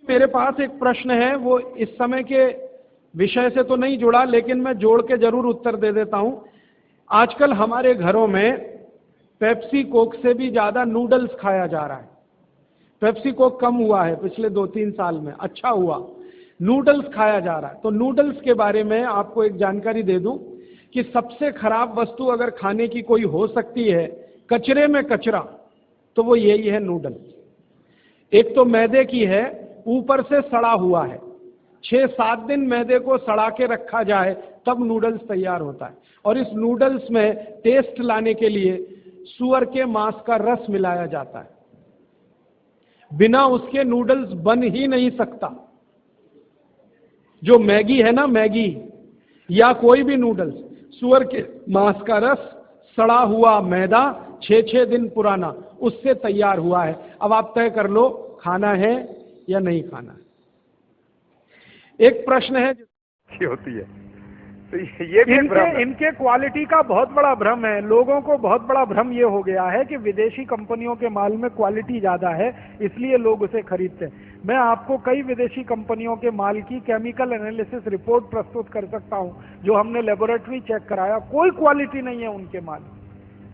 मेरे पास एक प्रश्न है, वो इस समय के विषय से तो नहीं जुड़ा, लेकिन मैं जोड़ के जरूर उत्तर दे देता हूं। आजकल हमारे घरों में पेप्सी कोक से भी ज्यादा नूडल्स खाया जा रहा है। पेप्सी कोक कम हुआ है पिछले 2-3 साल में, अच्छा हुआ, नूडल्स खाया जा रहा है। तो नूडल्स के बारे में आपको एक जानकारी दे दूं कि सबसे खराब वस्तु अगर खाने की कोई हो सकती है, कचरे में कचरा, तो वो यही है नूडल्स। एक तो मैदे की है, ऊपर से सड़ा हुआ है। 6-7 दिन मैदे को सड़ा के रखा जाए तब नूडल्स तैयार होता है। और इस नूडल्स में टेस्ट लाने के लिए सूअर के मांस का रस मिलाया जाता है। बिना उसके नूडल्स बन ही नहीं सकता। जो मैगी है ना, मैगी या कोई भी नूडल्स, सूअर के मांस का रस, सड़ा हुआ मैदा, 6-6 दिन पुराना, उससे तैयार हुआ है। अब आप तय कर लो खाना है या नहीं खाना है। एक प्रश्न है होती है, तो ये भी इनके क्वालिटी का बहुत बड़ा भ्रम है। लोगों को बहुत बड़ा भ्रम ये हो गया है कि विदेशी कंपनियों के माल में क्वालिटी ज्यादा है, इसलिए लोग उसे खरीदते हैं। मैं आपको कई विदेशी कंपनियों के माल की केमिकल एनालिसिस रिपोर्ट प्रस्तुत कर सकता हूं, जो हमने लेबोरेटरी चेक कराया, कोई क्वालिटी नहीं है उनके माल।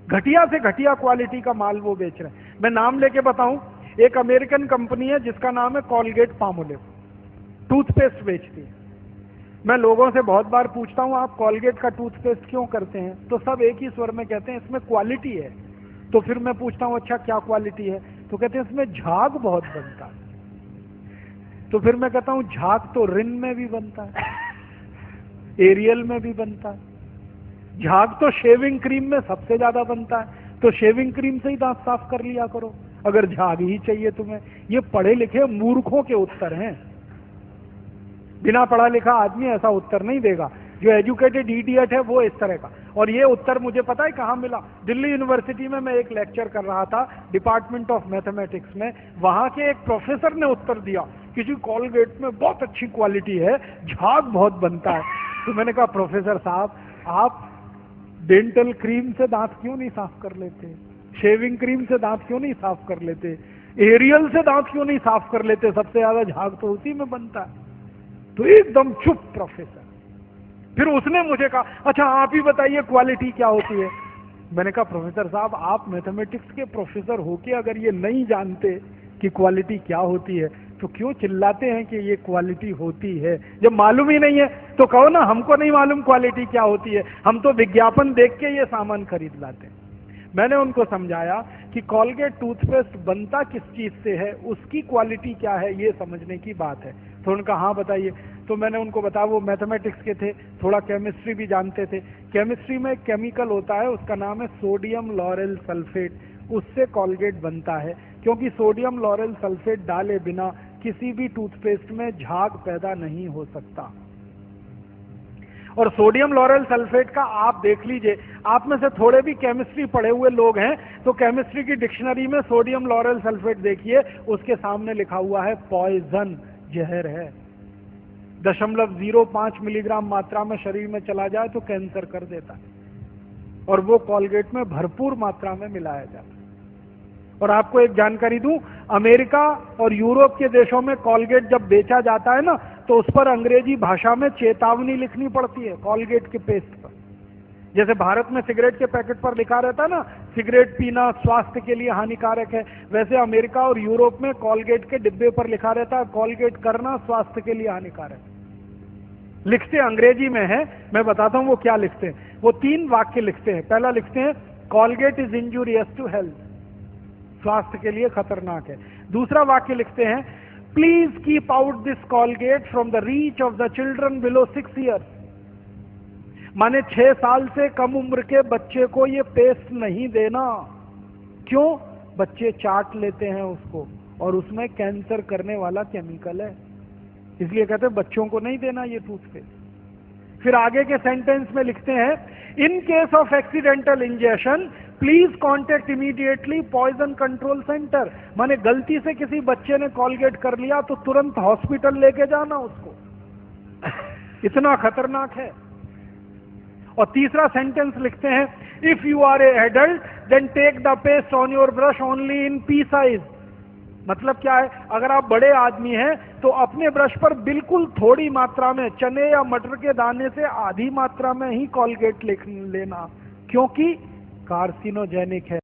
घटिया से घटिया क्वालिटी का माल वो बेच रहे हैं। मैं नाम लेके बताऊं, एक अमेरिकन कंपनी है जिसका नाम है कॉलगेट पामोलिव, टूथपेस्ट बेचती है। मैं लोगों से बहुत बार पूछता हूं, आप कॉलगेट का टूथपेस्ट क्यों करते हैं? तो सब एक ही स्वर में कहते हैं इसमें क्वालिटी है। तो फिर मैं पूछता हूं अच्छा क्या क्वालिटी है? तो कहते हैं इसमें झाग बहुत बनता है। तो फिर मैं कहता हूं झाग तो रिन में भी बनता है, एरियल में भी बनता है, झाग तो शेविंग क्रीम में सबसे ज्यादा बनता है। तो शेविंग क्रीम से ही दांत साफ कर लिया करो अगर झाग ही चाहिए तुम्हें। ये पढ़े लिखे मूर्खों के उत्तर हैं। बिना पढ़ा लिखा आदमी ऐसा उत्तर नहीं देगा। जो एजुकेटेड इडियट है वो इस तरह का। और ये उत्तर मुझे पता है कहाँ मिला? दिल्ली यूनिवर्सिटी में मैं एक लेक्चर कर रहा था डिपार्टमेंट ऑफ मैथमेटिक्स में। वहां के एक प्रोफेसर ने उत्तर दिया कि जी कॉलगेट में बहुत अच्छी क्वालिटी है, झाग बहुत बनता है। तो मैंने कहा प्रोफेसर साहब, आप डेंटल क्रीम से दांत क्यों नहीं साफ कर लेते? शेविंग क्रीम से दांत क्यों नहीं साफ कर लेते? एरियल से दांत क्यों नहीं साफ कर लेते? सबसे ज्यादा झाग तो उसी में बनता है। तो एकदम चुप प्रोफेसर। फिर उसने मुझे कहा अच्छा आप ही बताइए क्वालिटी क्या होती है? मैंने कहा प्रोफेसर साहब, आप मैथमेटिक्स के प्रोफेसर होके अगर ये नहीं जानते कि क्वालिटी क्या होती है तो क्यों चिल्लाते हैं कि ये क्वालिटी होती है? जब मालूम ही नहीं है तो कहो ना हमको नहीं मालूम क्वालिटी क्या होती है, हम तो विज्ञापन देख के ये सामान खरीद लाते हैं। मैंने उनको समझाया कि कॉलगेट टूथपेस्ट बनता किस चीज से है, उसकी क्वालिटी क्या है, ये समझने की बात है। तो उनका हाँ बताइए। तो मैंने उनको बताया, वो मैथमेटिक्स के थे, थोड़ा केमिस्ट्री भी जानते थे। केमिस्ट्री में एक केमिकल होता है, उसका नाम है सोडियम लॉरेल सल्फेट, उससे कॉलगेट बनता है। क्योंकि सोडियम लॉरेल सल्फेट डाले बिना किसी भी टूथपेस्ट में झाग पैदा नहीं हो सकता। और सोडियम लॉरेल सल्फेट का आप देख लीजिए, आप में से थोड़े भी केमिस्ट्री पढ़े हुए लोग हैं तो केमिस्ट्री की डिक्शनरी में सोडियम लॉरेल सल्फेट देखिए, उसके सामने लिखा हुआ है पॉइजन, जहर है। 0.05 मिलीग्राम मात्रा में शरीर में चला जाए तो कैंसर कर देता है। और वो कॉलगेट में भरपूर मात्रा में मिलाया जाता है। और आपको एक जानकारी दूं, अमेरिका और यूरोप के देशों में कॉलगेट जब बेचा जाता है ना, तो उस पर अंग्रेजी भाषा में चेतावनी लिखनी पड़ती है कॉलगेट के पेस्ट पर। जैसे भारत में सिगरेट के पैकेट पर लिखा रहता है ना, सिगरेट पीना स्वास्थ्य के लिए हानिकारक है, वैसे अमेरिका और यूरोप में कॉलगेट के डिब्बे पर लिखा रहता है कॉलगेट करना स्वास्थ्य के लिए हानिकारक है। लिखते अंग्रेजी में है, मैं बताता हूं वो क्या लिखते हैं। वो 3 वाक्य लिखते हैं। पहला लिखते हैं Colgate is injurious to health, स्वास्थ्य के लिए खतरनाक है। दूसरा वाक्य लिखते हैं please keep out this Colgate from the reach of the children below 6 years. माने 6 साल से कम उम्र के बच्चे को ये पेस्ट नहीं देना। क्यों? बच्चे चाट लेते हैं उसको और उसमें कैंसर करने वाला केमिकल है, इसलिए कहते हैं बच्चों को नहीं देना ये टूथपेस्ट। फिर आगे के सेंटेंस में लिखते हैं in case of accidental injection please contact immediately poison control centre. माने गलती से किसी बच्चे ने कॉलगेट कर लिया तो तुरंत हॉस्पिटल लेके जाना उसको, इतना खतरनाक है। और तीसरा सेंटेंस लिखते हैं if you are a adult then take the paste on your brush only in pea size. मतलब क्या है, अगर आप बड़े आदमी हैं तो अपने ब्रश पर बिल्कुल थोड़ी मात्रा में, चने या मटर के दाने से आधी मात्रा में ही कॉलगेट लेना, क्योंकि कार्सिनोजेनिक है।